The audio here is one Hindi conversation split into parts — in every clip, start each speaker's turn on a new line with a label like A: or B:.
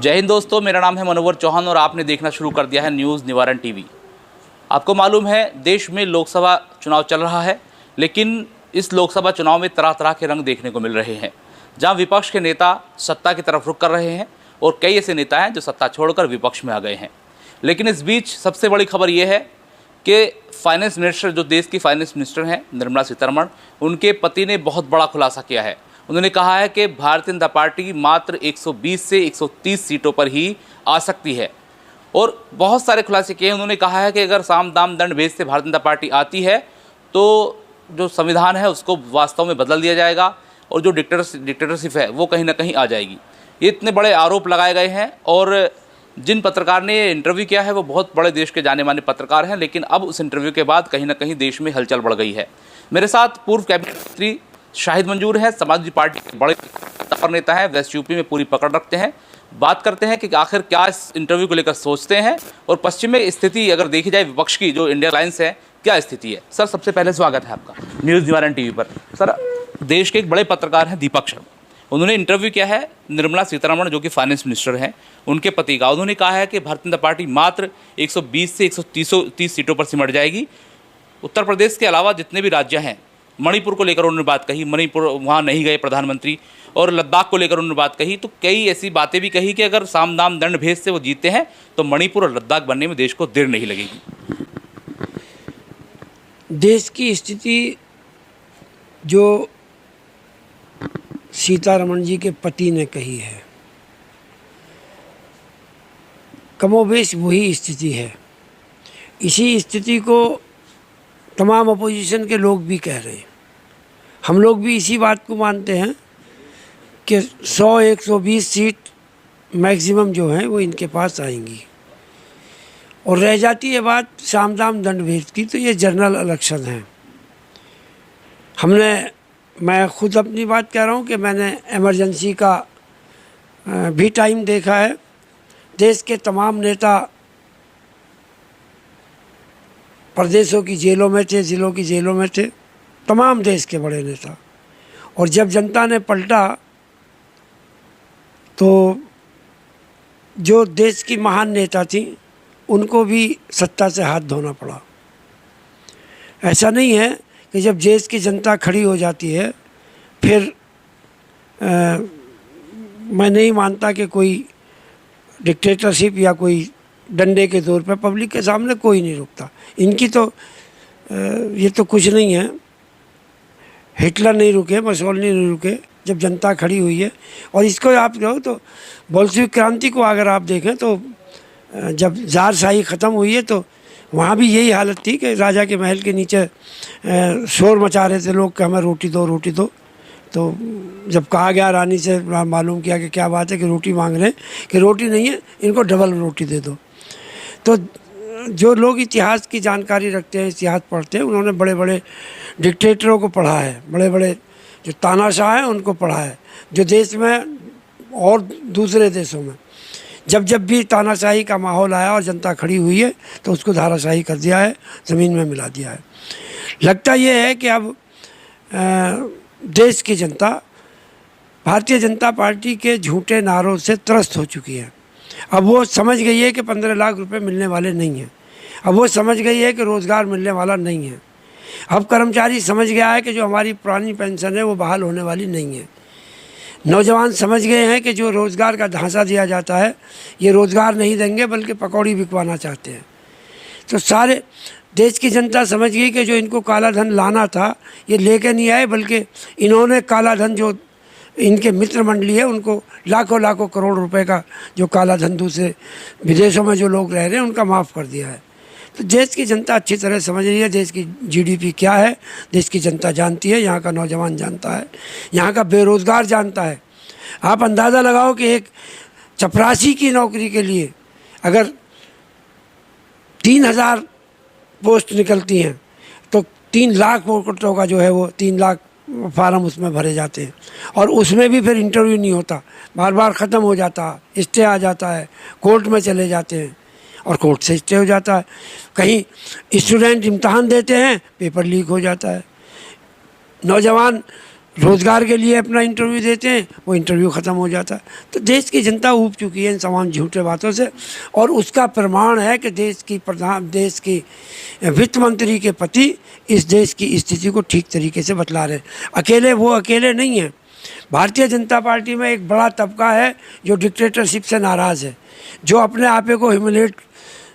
A: जय हिंद दोस्तों, मेरा नाम है मनोवर चौहान और आपने देखना शुरू कर दिया है न्यूज़ निवारण टीवी। आपको मालूम है देश में लोकसभा चुनाव चल रहा है, लेकिन इस लोकसभा चुनाव में तरह तरह के रंग देखने को मिल रहे हैं। जहां विपक्ष के नेता सत्ता की तरफ रुख कर रहे हैं और कई ऐसे नेता हैं जो सत्ता छोड़कर विपक्ष में आ गए हैं। लेकिन इस बीच सबसे बड़ी खबर यह है कि फाइनेंस मिनिस्टर, जो देश की फाइनेंस मिनिस्टर हैं निर्मला सीतारमण, उनके पति ने बहुत बड़ा खुलासा किया है। उन्होंने कहा है कि भारतीय जनता पार्टी मात्र 120 से 130 सीटों पर ही आ सकती है और बहुत सारे खुलासे किए हैं। उन्होंने कहा है कि अगर साम दाम दंड भेद से भारतीय जनता पार्टी आती है तो जो संविधान है उसको वास्तव में बदल दिया जाएगा और जो डिक्टेटरशिप है वो कहीं ना कहीं आ जाएगी। ये इतने बड़े आरोप लगाए गए हैं और जिन पत्रकार ने इंटरव्यू किया है वो बहुत बड़े देश के जाने माने पत्रकार हैं, लेकिन अब उस इंटरव्यू के बाद कहीं ना कहीं देश में हलचल बढ़ गई है। मेरे साथ पूर्व कैबिनेट मंत्री शाहिद मंजूर है, समाजवादी पार्टी के बड़े नेता हैं, वेस्ट यूपी में पूरी पकड़ रखते हैं। बात करते हैं कि आखिर क्या इस इंटरव्यू को लेकर सोचते हैं और पश्चिम में स्थिति अगर देखी जाए विपक्ष की, जो इंडिया अलायंस है, क्या स्थिति है। सर, सबसे पहले स्वागत है आपका न्यूज़ निवारण टीवी पर। सर, देश के एक बड़े पत्रकार हैं दीपक शर्मा, उन्होंने इंटरव्यू किया है निर्मला सीतारमण जो कि फाइनेंस मिनिस्टर हैं, उनके पति का। उन्होंने कहा है कि भारतीय जनता पार्टी मात्र 120 से 130 सीटों पर सिमट जाएगी। उत्तर प्रदेश के अलावा जितने भी राज्य हैं, मणिपुर को लेकर उन्होंने बात कही, मणिपुर वहाँ नहीं गए प्रधानमंत्री, और लद्दाख को लेकर उन्होंने बात कही। तो कई ऐसी बातें भी कही कि अगर साम दाम दंड भेद से वो जीतते हैं तो मणिपुर और लद्दाख बनने में देश को देर नहीं लगेगी।
B: देश की स्थिति जो सीतारमण जी के पति ने कही है, कमोबेश वही स्थिति है। इसी स्थिति को तमाम अपोजिशन के लोग भी कह रहे हैं। हम लोग भी इसी बात को मानते हैं कि 100-120 सीट मैक्सिमम जो हैं वो इनके पास आएंगी। और रह जाती है बात साम दाम दंड भेद की, तो ये जनरल इलेक्शन है। मैं खुद अपनी बात कह रहा हूँ कि मैंने इमरजेंसी का भी टाइम देखा है। देश के तमाम नेता प्रदेशों की जेलों में थे, ज़िलों की जेलों में थे, तमाम देश के बड़े नेता। और जब जनता ने पलटा तो जो देश की महान नेता थी उनको भी सत्ता से हाथ धोना पड़ा। ऐसा नहीं है कि जब देश की जनता खड़ी हो जाती है फिर मैं नहीं मानता कि कोई डिक्टेटरशिप या कोई डंडे के जोर पर पब्लिक के सामने कोई नहीं रुकता। इनकी तो ये तो कुछ नहीं है। हिटलर नहीं रुके, मुसोलिनी नहीं रुके, जब जनता खड़ी हुई है। और इसको आप कहो तो बोल्शेविक क्रांति को अगर आप देखें तो जब ज़ारशाही ख़त्म हुई है तो वहाँ भी यही हालत थी कि राजा के महल के नीचे शोर मचा रहे थे लोग कि हमें रोटी दो, रोटी दो। तो जब कहा गया, रानी से मालूम किया कि क्या बात है कि रोटी मांग रहे हैं, कि रोटी नहीं है, इनको डबल रोटी दे दो। तो जो लोग इतिहास की जानकारी रखते हैं, इतिहास पढ़ते हैं, उन्होंने बड़े बड़े डिक्टेटरों को पढ़ा है, बड़े बड़े जो तानाशाह हैं उनको पढ़ा है, जो देश में और दूसरे देशों में जब जब भी तानाशाही का माहौल आया और जनता खड़ी हुई है तो उसको धाराशाही कर दिया है, ज़मीन में मिला दिया है। लगता ये है कि अब देश की जनता भारतीय जनता पार्टी के झूठे नारों से त्रस्त हो चुकी है। अब वो समझ गई है कि 15 लाख रुपए मिलने वाले नहीं हैं। अब वो समझ गई है कि रोज़गार मिलने वाला नहीं है। अब कर्मचारी समझ गया है कि जो हमारी पुरानी पेंशन है वो बहाल होने वाली नहीं है। नौजवान समझ गए हैं कि जो रोज़गार का ढांचा दिया जाता है ये रोज़गार नहीं देंगे बल्कि पकौड़ी बिकवाना चाहते हैं। तो सारे देश की जनता समझ गई कि जो इनको काला धन लाना था ये लेके नहीं आए, बल्कि इन्होंने काला धन, जो इनके मित्र मंडली है, उनको लाखों लाखों करोड़ रुपए का जो काला धन दूसरे विदेशों में जो लोग रह रहे हैं उनका माफ़ कर दिया है। तो देश की जनता अच्छी तरह समझ रही है देश की जीडीपी क्या है। देश की जनता जानती है, यहाँ का नौजवान जानता है, यहाँ का बेरोज़गार जानता है। आप अंदाज़ा लगाओ कि एक चपरासी की नौकरी के लिए अगर 3000 पोस्ट निकलती हैं तो 3 लाख वोटरों का जो है वो 3 लाख फार्म उसमें भरे जाते हैं और उसमें भी फिर इंटरव्यू नहीं होता, बार बार ख़त्म हो जाता, स्टे आ जाता है, कोर्ट में चले जाते हैं और कोर्ट से स्टे हो जाता है। कहीं स्टूडेंट इम्तहान देते हैं, पेपर लीक हो जाता है। नौजवान रोज़गार के लिए अपना इंटरव्यू देते हैं, वो इंटरव्यू ख़त्म हो जाता है। तो देश की जनता ऊब चुकी है इन तमाम झूठे बातों से, और उसका प्रमाण है कि देश की वित्त मंत्री के पति इस देश की स्थिति को ठीक तरीके से बतला रहे हैं। वो अकेले नहीं हैं। भारतीय जनता पार्टी में एक बड़ा तबका है जो डिक्टेटरशिप से नाराज़ है, जो अपने आपे को ह्यूमिलेट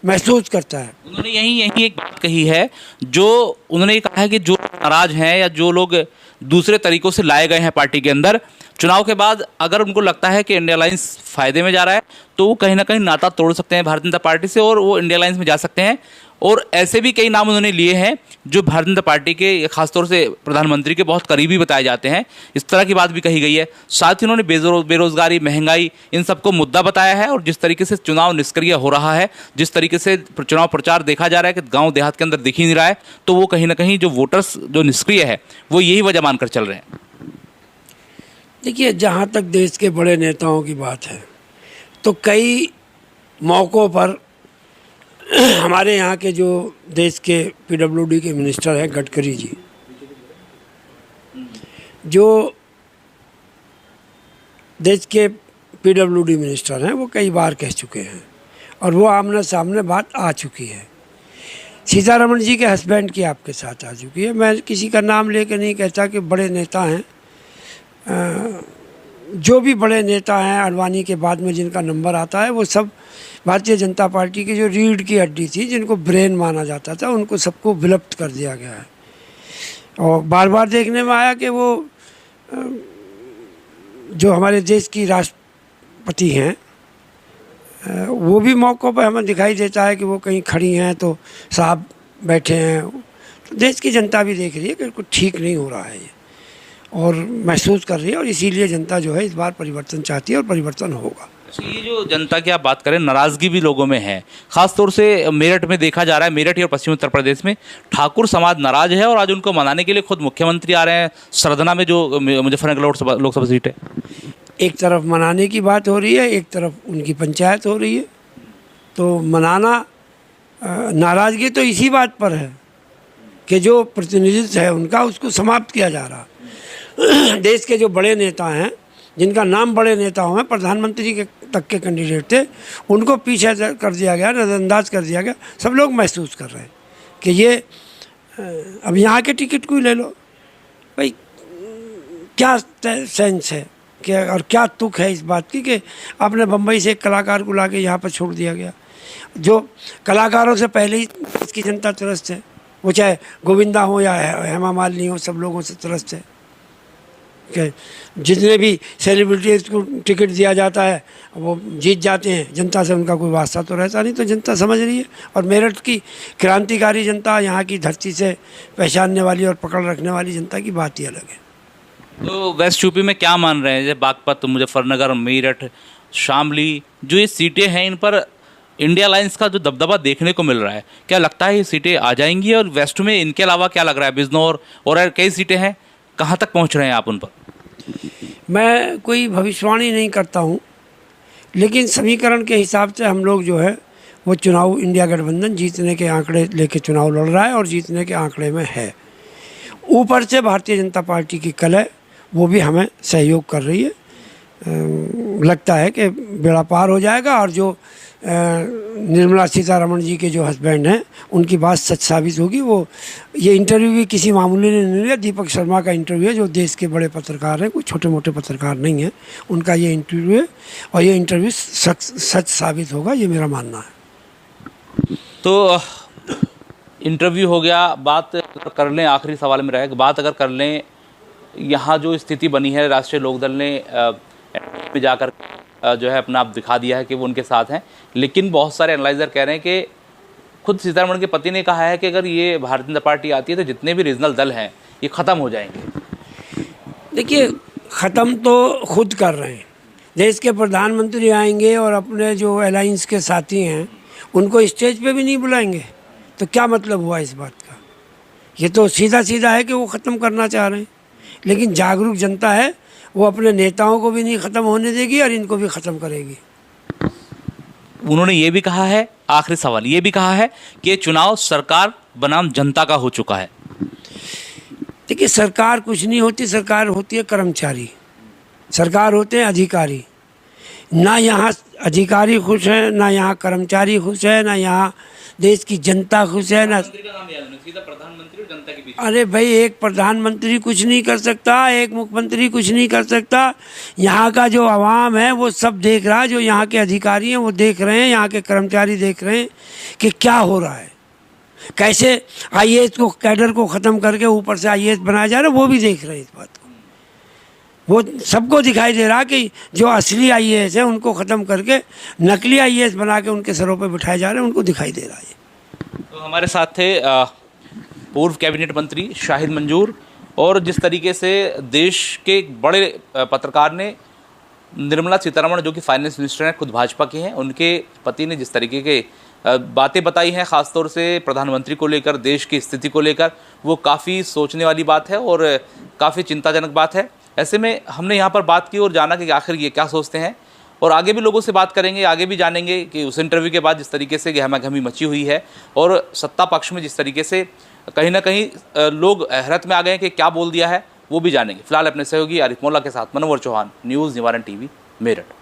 B: महसूस करता है।
A: उन्होंने यही एक बात कही है, जो उन्होंने ये कहा है कि जो नाराज हैं या जो लोग दूसरे तरीकों से लाए गए हैं पार्टी के अंदर, चुनाव के बाद अगर उनको लगता है कि इंडिया अलायंस फायदे में जा रहा है तो वो कहीं ना कहीं नाता तोड़ सकते हैं भारतीय जनता पार्टी से और वो इंडिया अलायंस में जा सकते हैं। और ऐसे भी कई नाम उन्होंने लिए हैं जो भारतीय जनता पार्टी के खासतौर से प्रधानमंत्री के बहुत करीबी बताए जाते हैं। इस तरह की बात भी कही गई है। साथ ही उन्होंने बेरोजगारी, महंगाई, इन सबको मुद्दा बताया है। और जिस तरीके से चुनाव निष्क्रिय हो रहा है, जिस तरीके से चुनाव प्रचार देखा जा रहा है कि गांव देहात के अंदर दिख ही नहीं रहा है, तो वो कहीं ना कहीं जो वोटर्स जो निष्क्रिय है वो यही वजह मानकर चल रहे हैं।
B: देखिए, जहाँ तक देश के बड़े नेताओं की बात है तो कई मौक़ों पर हमारे यहाँ के जो देश के पीडब्ल्यूडी के मिनिस्टर हैं गडकरी जी, जो देश के पीडब्ल्यूडी मिनिस्टर हैं, वो कई बार कह चुके हैं और वो आमने सामने बात आ चुकी है। सीतारमण जी के हस्बैंड की आपके साथ आ चुकी है। मैं किसी का नाम लेकर नहीं कहता कि बड़े नेता हैं, जो भी बड़े नेता हैं आडवाणी के बाद में जिनका नंबर आता है वो सब भारतीय जनता पार्टी की जो रीढ़ की हड्डी थी, जिनको ब्रेन माना जाता था, उनको सबको विलुप्त कर दिया गया है। और बार बार देखने में आया कि वो जो हमारे देश की राष्ट्रपति हैं, वो भी मौक़ों पर हमें दिखाई देता है कि वो कहीं खड़ी हैं तो साहब बैठे हैं। तो देश की जनता भी देख रही है कि कुछ ठीक नहीं हो रहा है ये, और महसूस कर रही है, और इसीलिए जनता जो है इस बार परिवर्तन चाहती है और परिवर्तन होगा।
A: ये जो जनता की आप बात करें, नाराज़गी भी लोगों में है। खासतौर से मेरठ में देखा जा रहा है, मेरठ और पश्चिमी उत्तर प्रदेश में ठाकुर समाज नाराज है और आज उनको मनाने के लिए खुद मुख्यमंत्री आ रहे हैं सरधना में, जो मुजफ्फरनगर लोकसभा सीट है।
B: एक तरफ मनाने की बात हो रही है, एक तरफ उनकी पंचायत हो रही है। तो मनाना, नाराज़गी तो इसी बात पर है कि जो प्रतिनिधित्व है उनका, उसको समाप्त किया जा रहा। देश के जो बड़े नेता हैं, जिनका नाम बड़े नेताओं में प्रधानमंत्री के तक के कैंडिडेट थे, उनको पीछे कर दिया गया, नज़रअंदाज कर दिया गया। सब लोग महसूस कर रहे हैं कि ये अब यहाँ के टिकट को ही ले लो भाई, क्या सेंस है कि, और क्या तुक है इस बात की कि आपने बम्बई से एक कलाकार को ला के यहाँ पर छोड़ दिया गया, जो कलाकारों से पहले ही इसकी जनता त्रस्त है। वो चाहे गोविंदा हो या हेमा मालिनी हो, सब लोगों से त्रस्त है कि जितने भी सेलिब्रिटीज़ को टिकट दिया जाता है वो जीत जाते हैं, जनता से उनका कोई वास्ता तो रहता नहीं। तो जनता समझ रही है, और मेरठ की क्रांतिकारी जनता, यहाँ की धरती से पहचानने वाली और पकड़ रखने वाली जनता की बात ही अलग है।
A: तो वेस्ट यूपी में क्या मान रहे हैं, जैसे बागपत, मुजफ्फरनगर, मेरठ, शामली, जो ये सीटें हैं, इन पर इंडिया अलायंस का जो दबदबा देखने को मिल रहा है, क्या लगता है ये सीटें आ जाएंगी? और वेस्ट में इनके अलावा क्या लग रहा है, बिजनौर और कई सीटें हैं, कहाँ तक पहुँच रहे हैं आप उन पर?
B: मैं कोई भविष्यवाणी नहीं करता हूँ, लेकिन समीकरण के हिसाब से हम लोग जो है वो चुनाव, इंडिया गठबंधन जीतने के आंकड़े लेके चुनाव लड़ रहा है और जीतने के आंकड़े में है। ऊपर से भारतीय जनता पार्टी की कल है, वो भी हमें सहयोग कर रही है। लगता है कि बेड़ा पार हो जाएगा, और जो निर्मला सीतारमण जी के जो हस्बैंड हैं, उनकी बात सच साबित होगी। वो ये इंटरव्यू भी किसी मामूली ने नहीं लिया, दीपक शर्मा का इंटरव्यू है, जो देश के बड़े पत्रकार हैं, कोई छोटे मोटे पत्रकार नहीं हैं, उनका ये इंटरव्यू है, और ये इंटरव्यू सच साबित होगा, ये मेरा मानना है।
A: तो इंटरव्यू हो गया, बात कर लें, आखिरी सवाल में रहेगा, बात अगर कर लें, यहाँ जो स्थिति बनी है, राष्ट्रीय लोकदल ने में जाकर जो है अपना आप दिखा दिया है कि वो उनके साथ हैं, लेकिन बहुत सारे एनालाइजर कह रहे हैं कि खुद सीतारमण के पति ने कहा है कि अगर ये भारतीय जनता पार्टी आती है तो जितने भी रीजनल दल हैं ये ख़त्म हो जाएंगे।
B: देखिए, ख़त्म तो खुद कर रहे हैं। देश के प्रधानमंत्री आएंगे और अपने जो अलायंस के साथी हैं उनको स्टेज पे भी नहीं बुलाएंगे, तो क्या मतलब हुआ इस बात का? ये तो सीधा सीधा है कि वो ख़त्म करना चाह रहे हैं। लेकिन जागरूक जनता है, वो अपने नेताओं को भी नहीं ख़त्म होने देगी और इनको भी ख़त्म करेगी।
A: उन्होंने ये भी कहा है, आखिरी सवाल ये भी कहा है कि चुनाव सरकार बनाम जनता का हो चुका है।
B: देखिए सरकार कुछ नहीं होती, सरकार होती है कर्मचारी, सरकार होते हैं अधिकारी। ना यहाँ अधिकारी खुश है, ना यहाँ कर्मचारी खुश है, ना यहाँ देश की जनता खुश है, ना।
A: प्रधानमंत्री का नाम याद नहीं, सीधा प्रधानमंत्री और जनता के बीच।
B: अरे भाई, एक प्रधानमंत्री कुछ नहीं कर सकता, एक मुख्यमंत्री कुछ नहीं कर सकता। यहाँ का जो आवाम है वो सब देख रहा है, जो यहाँ के अधिकारी हैं वो देख रहे हैं, यहाँ के कर्मचारी देख रहे हैं कि क्या हो रहा है, कैसे आईएएस को, कैडर को ख़त्म करके ऊपर से आईएएस बनाया जा रहा है, वो भी देख रहे हैं इस बात को। वो सबको दिखाई दे रहा कि जो असली आईएएस है उनको ख़त्म करके नकली आईएएस बना के उनके सरों पे बिठाए जा रहे हैं, उनको दिखाई दे रहा है।
A: तो हमारे साथ थे पूर्व कैबिनेट मंत्री शाहिद मंजूर, और जिस तरीके से देश के एक बड़े पत्रकार ने, निर्मला सीतारमण जो कि फाइनेंस मिनिस्टर हैं, खुद भाजपा के हैं, उनके पति ने जिस तरीके के बातें बताई हैं ख़ासतौर से प्रधानमंत्री को लेकर, देश की स्थिति को लेकर, वो काफ़ी सोचने वाली बात है और काफ़ी चिंताजनक बात है। ऐसे में हमने यहाँ पर बात की और जाना कि आखिर ये क्या सोचते हैं, और आगे भी लोगों से बात करेंगे, आगे भी जानेंगे कि उस इंटरव्यू के बाद जिस तरीके से गहमागहमी मची हुई है और सत्ता पक्ष में जिस तरीके से कहीं ना कहीं लोग हैरत में आ गए हैं कि क्या बोल दिया है, वो भी जानेंगे। फिलहाल अपने सहयोगी आरिफ मौला के साथ मनोवर चौहान, न्यूज़ निवारण टीवी, मेरठ।